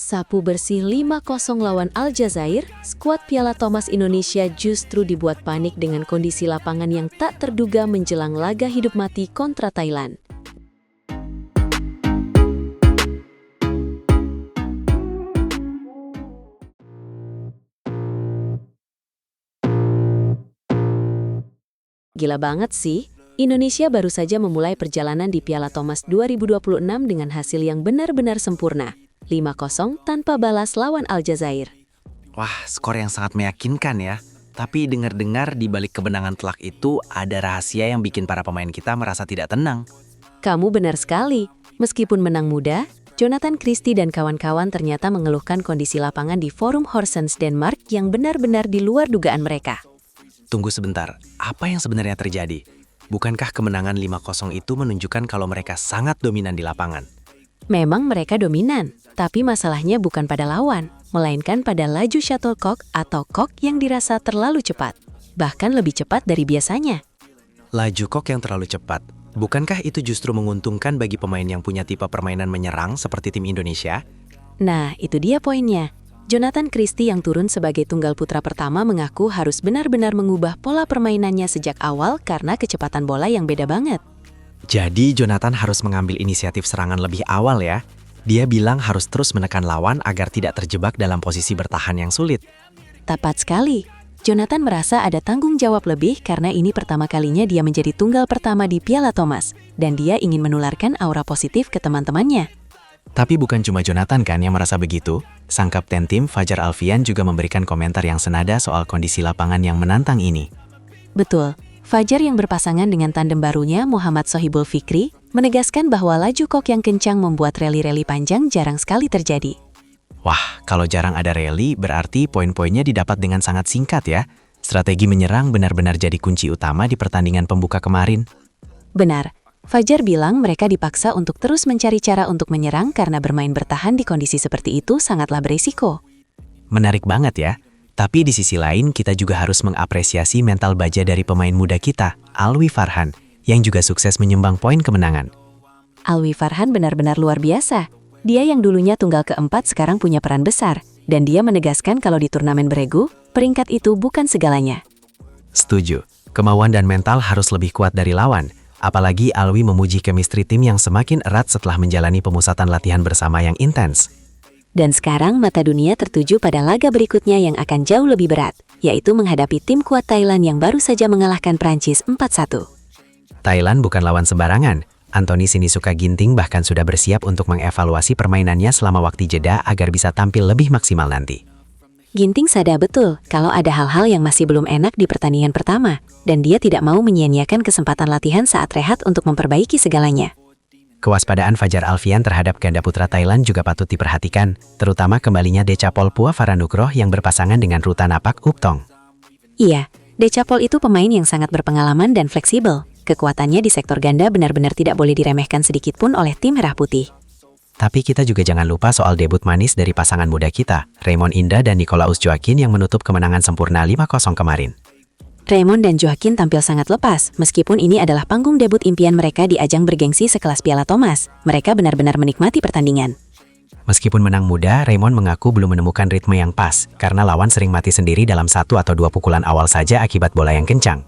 Sapu bersih 5-0 lawan Aljazair, skuad Piala Thomas Indonesia justru dibuat panik dengan kondisi lapangan yang tak terduga menjelang laga hidup mati kontra Thailand. Gila banget sih, Indonesia baru saja memulai perjalanan di Piala Thomas 2026 dengan hasil yang benar-benar sempurna. 5-0 tanpa balas lawan Aljazair. Wah, skor yang sangat meyakinkan ya. Tapi dengar-dengar di balik kemenangan telak itu ada rahasia yang bikin para pemain kita merasa tidak tenang. Kamu benar sekali. Meskipun menang mudah, Jonathan Christie dan kawan-kawan ternyata mengeluhkan kondisi lapangan di Forum Horsens Denmark yang benar-benar di luar dugaan mereka. Tunggu sebentar, apa yang sebenarnya terjadi? Bukankah kemenangan 5-0 itu menunjukkan kalau mereka sangat dominan di lapangan? Memang mereka dominan, tapi masalahnya bukan pada lawan, melainkan pada laju shuttlecock atau cock yang dirasa terlalu cepat, bahkan lebih cepat dari biasanya. Laju cock yang terlalu cepat, bukankah itu justru menguntungkan bagi pemain yang punya tipe permainan menyerang seperti tim Indonesia? Nah, itu dia poinnya. Jonathan Christie yang turun sebagai tunggal putra pertama mengaku harus benar-benar mengubah pola permainannya sejak awal karena kecepatan bola yang beda banget. Jadi Jonathan harus mengambil inisiatif serangan lebih awal ya. Dia bilang harus terus menekan lawan agar tidak terjebak dalam posisi bertahan yang sulit. Tepat sekali. Jonathan merasa ada tanggung jawab lebih karena ini pertama kalinya dia menjadi tunggal pertama di Piala Thomas, dan dia ingin menularkan aura positif ke teman-temannya. Tapi bukan cuma Jonathan kan yang merasa begitu. Sang kapten tim Fajar Alfian juga memberikan komentar yang senada soal kondisi lapangan yang menantang ini. Betul. Fajar yang berpasangan dengan tandem barunya Muhammad Sohibul Fikri menegaskan bahwa laju kok yang kencang membuat rally-rally panjang jarang sekali terjadi. Wah, kalau jarang ada rally berarti poin-poinnya didapat dengan sangat singkat ya. Strategi menyerang benar-benar jadi kunci utama di pertandingan pembuka kemarin. Benar, Fajar bilang mereka dipaksa untuk terus mencari cara untuk menyerang karena bermain bertahan di kondisi seperti itu sangatlah berisiko. Menarik banget ya. Tapi di sisi lain, kita juga harus mengapresiasi mental baja dari pemain muda kita, Alwi Farhan, yang juga sukses menyumbang poin kemenangan. Alwi Farhan benar-benar luar biasa. Dia yang dulunya tunggal keempat sekarang punya peran besar, dan dia menegaskan kalau di turnamen beregu, peringkat itu bukan segalanya. Setuju, kemauan dan mental harus lebih kuat dari lawan, apalagi Alwi memuji chemistry tim yang semakin erat setelah menjalani pemusatan latihan bersama yang intens. Dan sekarang mata dunia tertuju pada laga berikutnya yang akan jauh lebih berat, yaitu menghadapi tim kuat Thailand yang baru saja mengalahkan Prancis 4-1. Thailand bukan lawan sembarangan. Anthony Sinisuka Ginting bahkan sudah bersiap untuk mengevaluasi permainannya selama waktu jeda agar bisa tampil lebih maksimal nanti. Ginting sadar betul kalau ada hal-hal yang masih belum enak di pertandingan pertama, dan dia tidak mau menyia-nyiakan kesempatan latihan saat rehat untuk memperbaiki segalanya. Kewaspadaan Fajar Alfian terhadap ganda putra Thailand juga patut diperhatikan, terutama kembalinya Decapol Pua Varanukroh yang berpasangan dengan Rutanapak Uptong. Iya, Decapol itu pemain yang sangat berpengalaman dan fleksibel. Kekuatannya di sektor ganda benar-benar tidak boleh diremehkan sedikit pun oleh tim Merah Putih. Tapi kita juga jangan lupa soal debut manis dari pasangan muda kita, Raymond Indah dan Nicolaus Joaquin yang menutup kemenangan sempurna 5-0 kemarin. Raymond dan Joaquin tampil sangat lepas, meskipun ini adalah panggung debut impian mereka di ajang bergengsi sekelas Piala Thomas. Mereka benar-benar menikmati pertandingan. Meskipun menang muda, Raymond mengaku belum menemukan ritme yang pas, karena lawan sering mati sendiri dalam 1 atau 2 pukulan awal saja akibat bola yang kencang.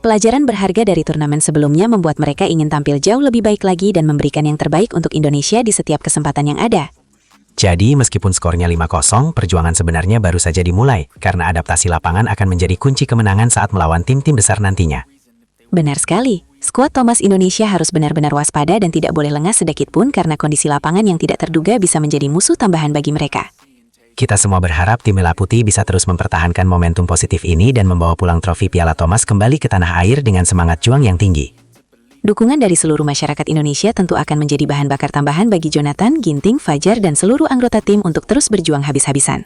Pelajaran berharga dari turnamen sebelumnya membuat mereka ingin tampil jauh lebih baik lagi dan memberikan yang terbaik untuk Indonesia di setiap kesempatan yang ada. Jadi, meskipun skornya 5-0, perjuangan sebenarnya baru saja dimulai, karena adaptasi lapangan akan menjadi kunci kemenangan saat melawan tim-tim besar nantinya. Benar sekali. Skuad Thomas Indonesia harus benar-benar waspada dan tidak boleh lengah sedikit pun karena kondisi lapangan yang tidak terduga bisa menjadi musuh tambahan bagi mereka. Kita semua berharap tim Merah Putih bisa terus mempertahankan momentum positif ini dan membawa pulang trofi Piala Thomas kembali ke tanah air dengan semangat juang yang tinggi. Dukungan dari seluruh masyarakat Indonesia tentu akan menjadi bahan bakar tambahan bagi Jonathan, Ginting, Fajar, dan seluruh anggota tim untuk terus berjuang habis-habisan.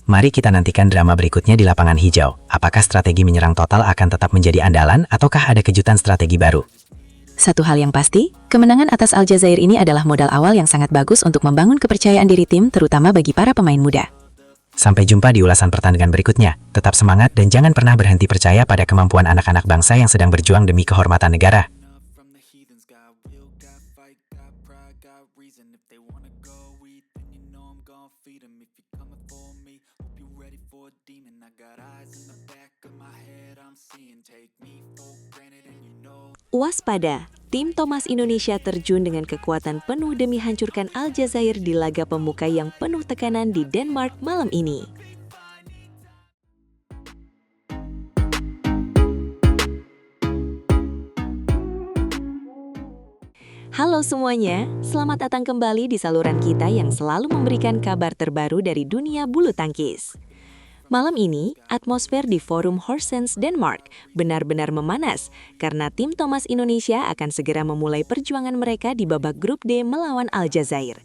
Mari kita nantikan drama berikutnya di lapangan hijau. Apakah strategi menyerang total akan tetap menjadi andalan ataukah ada kejutan strategi baru? Satu hal yang pasti, kemenangan atas Aljazair ini adalah modal awal yang sangat bagus untuk membangun kepercayaan diri tim, terutama bagi para pemain muda. Sampai jumpa di ulasan pertandingan berikutnya. Tetap semangat dan jangan pernah berhenti percaya pada kemampuan anak-anak bangsa yang sedang berjuang demi kehormatan negara. Reason if they wanna go eat, then you know I'm gon' feed 'em if you're coming for me. Hope you're ready for a demon. I got eyes in the back of my head, I'm seeing. Take me for granted and you know. Waspada, tim Thomas Indonesia terjun dengan kekuatan penuh demi hancurkan Aljazair di laga pembuka yang penuh tekanan di Denmark malam ini. Halo semuanya, selamat datang kembali di saluran kita yang selalu memberikan kabar terbaru dari dunia bulu tangkis. Malam ini, atmosfer di Forum Horsens Denmark benar-benar memanas karena tim Thomas Indonesia akan segera memulai perjuangan mereka di babak grup D melawan Aljazair.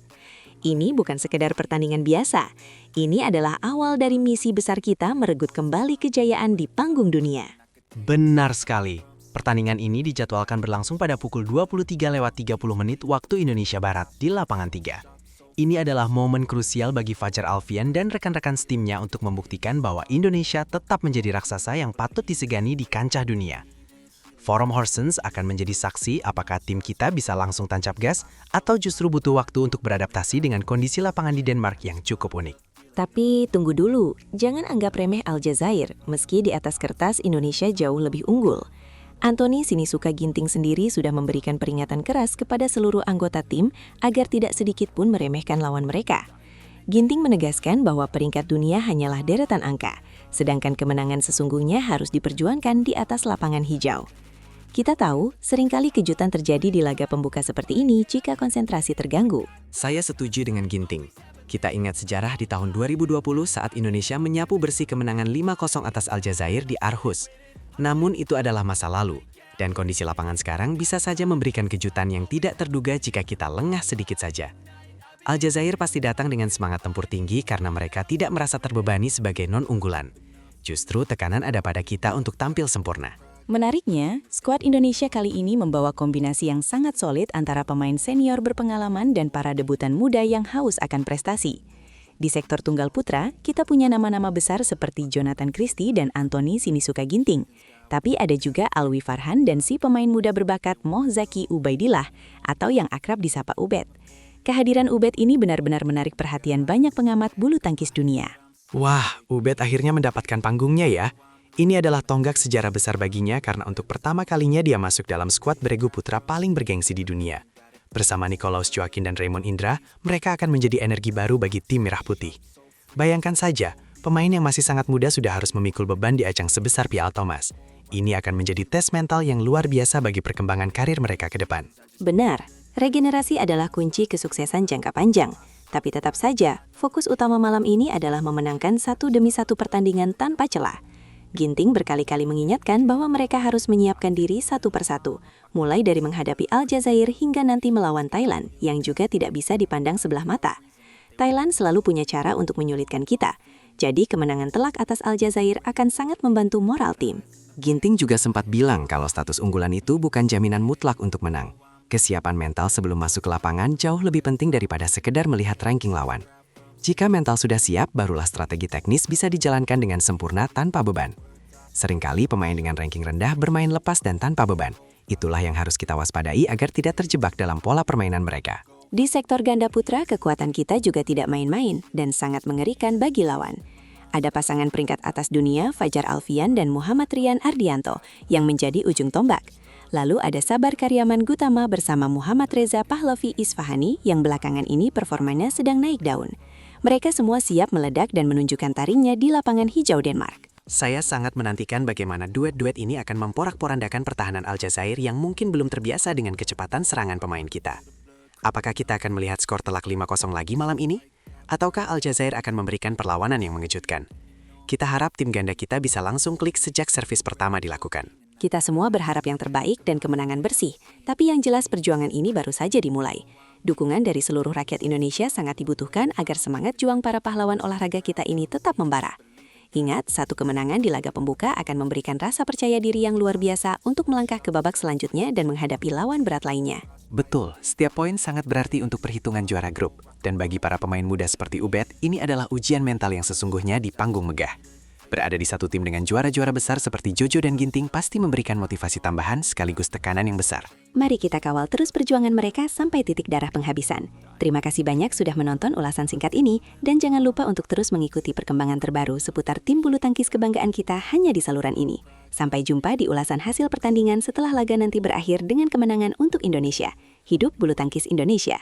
Ini bukan sekedar pertandingan biasa, ini adalah awal dari misi besar kita merebut kembali kejayaan di panggung dunia. Benar sekali. Pertandingan ini dijadwalkan berlangsung pada pukul 23:30 waktu Indonesia Barat di lapangan 3. Ini adalah momen krusial bagi Fajar Alfian dan rekan-rekan timnya untuk membuktikan bahwa Indonesia tetap menjadi raksasa yang patut disegani di kancah dunia. Forum Horsens akan menjadi saksi apakah tim kita bisa langsung tancap gas atau justru butuh waktu untuk beradaptasi dengan kondisi lapangan di Denmark yang cukup unik. Tapi tunggu dulu, jangan anggap remeh Aljazair, meski di atas kertas Indonesia jauh lebih unggul. Anthony Sinisuka Ginting sendiri sudah memberikan peringatan keras kepada seluruh anggota tim agar tidak sedikit pun meremehkan lawan mereka. Ginting menegaskan bahwa peringkat dunia hanyalah deretan angka, sedangkan kemenangan sesungguhnya harus diperjuangkan di atas lapangan hijau. Kita tahu, seringkali kejutan terjadi di laga pembuka seperti ini jika konsentrasi terganggu. Saya setuju dengan Ginting. Kita ingat sejarah di tahun 2020 saat Indonesia menyapu bersih kemenangan 5-0 atas Aljazair di Aarhus. Namun itu adalah masa lalu, dan kondisi lapangan sekarang bisa saja memberikan kejutan yang tidak terduga jika kita lengah sedikit saja. Aljazair pasti datang dengan semangat tempur tinggi karena mereka tidak merasa terbebani sebagai non-unggulan. Justru tekanan ada pada kita untuk tampil sempurna. Menariknya, skuad Indonesia kali ini membawa kombinasi yang sangat solid antara pemain senior berpengalaman dan para debutan muda yang haus akan prestasi. Di sektor tunggal putra, kita punya nama-nama besar seperti Jonathan Christie dan Anthony Sinisuka Ginting. Tapi ada juga Alwi Farhan dan si pemain muda berbakat Moh Zaki Ubaidillah atau yang akrab disapa Ubed. Kehadiran Ubed ini benar-benar menarik perhatian banyak pengamat bulu tangkis dunia. Wah, Ubed akhirnya mendapatkan panggungnya ya. Ini adalah tonggak sejarah besar baginya karena untuk pertama kalinya dia masuk dalam skuad beregu putra paling bergengsi di dunia. Bersama Nicolaus Joaquin dan Raymond Indra, mereka akan menjadi energi baru bagi tim Merah Putih. Bayangkan saja, pemain yang masih sangat muda sudah harus memikul beban di ajang sebesar Piala Thomas. Ini akan menjadi tes mental yang luar biasa bagi perkembangan karir mereka ke depan. Benar, regenerasi adalah kunci kesuksesan jangka panjang. Tapi tetap saja, fokus utama malam ini adalah memenangkan satu demi satu pertandingan tanpa celah. Ginting berkali-kali mengingatkan bahwa mereka harus menyiapkan diri satu persatu, mulai dari menghadapi Aljazair hingga nanti melawan Thailand, yang juga tidak bisa dipandang sebelah mata. Thailand selalu punya cara untuk menyulitkan kita, jadi kemenangan telak atas Aljazair akan sangat membantu moral tim. Ginting juga sempat bilang kalau status unggulan itu bukan jaminan mutlak untuk menang. Kesiapan mental sebelum masuk ke lapangan jauh lebih penting daripada sekedar melihat ranking lawan. Jika mental sudah siap, barulah strategi teknis bisa dijalankan dengan sempurna tanpa beban. Seringkali pemain dengan ranking rendah bermain lepas dan tanpa beban. Itulah yang harus kita waspadai agar tidak terjebak dalam pola permainan mereka. Di sektor ganda putra, kekuatan kita juga tidak main-main dan sangat mengerikan bagi lawan. Ada pasangan peringkat atas dunia Fajar Alfian dan Muhammad Rian Ardianto yang menjadi ujung tombak. Lalu ada Sabar Karyaman Gutama bersama Muhammad Reza Pahlavi Isfahani yang belakangan ini performanya sedang naik daun. Mereka semua siap meledak dan menunjukkan taringnya di lapangan hijau Denmark. Saya sangat menantikan bagaimana duet-duet ini akan memporak-porandakan pertahanan Aljazair yang mungkin belum terbiasa dengan kecepatan serangan pemain kita. Apakah kita akan melihat skor telak 5-0 lagi malam ini? Ataukah Aljazair akan memberikan perlawanan yang mengejutkan? Kita harap tim ganda kita bisa langsung klik sejak servis pertama dilakukan. Kita semua berharap yang terbaik dan kemenangan bersih, tapi yang jelas perjuangan ini baru saja dimulai. Dukungan dari seluruh rakyat Indonesia sangat dibutuhkan agar semangat juang para pahlawan olahraga kita ini tetap membara. Ingat, satu kemenangan di laga pembuka akan memberikan rasa percaya diri yang luar biasa untuk melangkah ke babak selanjutnya dan menghadapi lawan berat lainnya. Betul, setiap poin sangat berarti untuk perhitungan juara grup. Dan bagi para pemain muda seperti Ubed, ini adalah ujian mental yang sesungguhnya di panggung megah. Berada di satu tim dengan juara-juara besar seperti Jojo dan Ginting pasti memberikan motivasi tambahan sekaligus tekanan yang besar. Mari kita kawal terus perjuangan mereka sampai titik darah penghabisan. Terima kasih banyak sudah menonton ulasan singkat ini, dan jangan lupa untuk terus mengikuti perkembangan terbaru seputar tim bulu tangkis kebanggaan kita hanya di saluran ini. Sampai jumpa di ulasan hasil pertandingan setelah laga nanti berakhir dengan kemenangan untuk Indonesia. Hidup bulu tangkis Indonesia!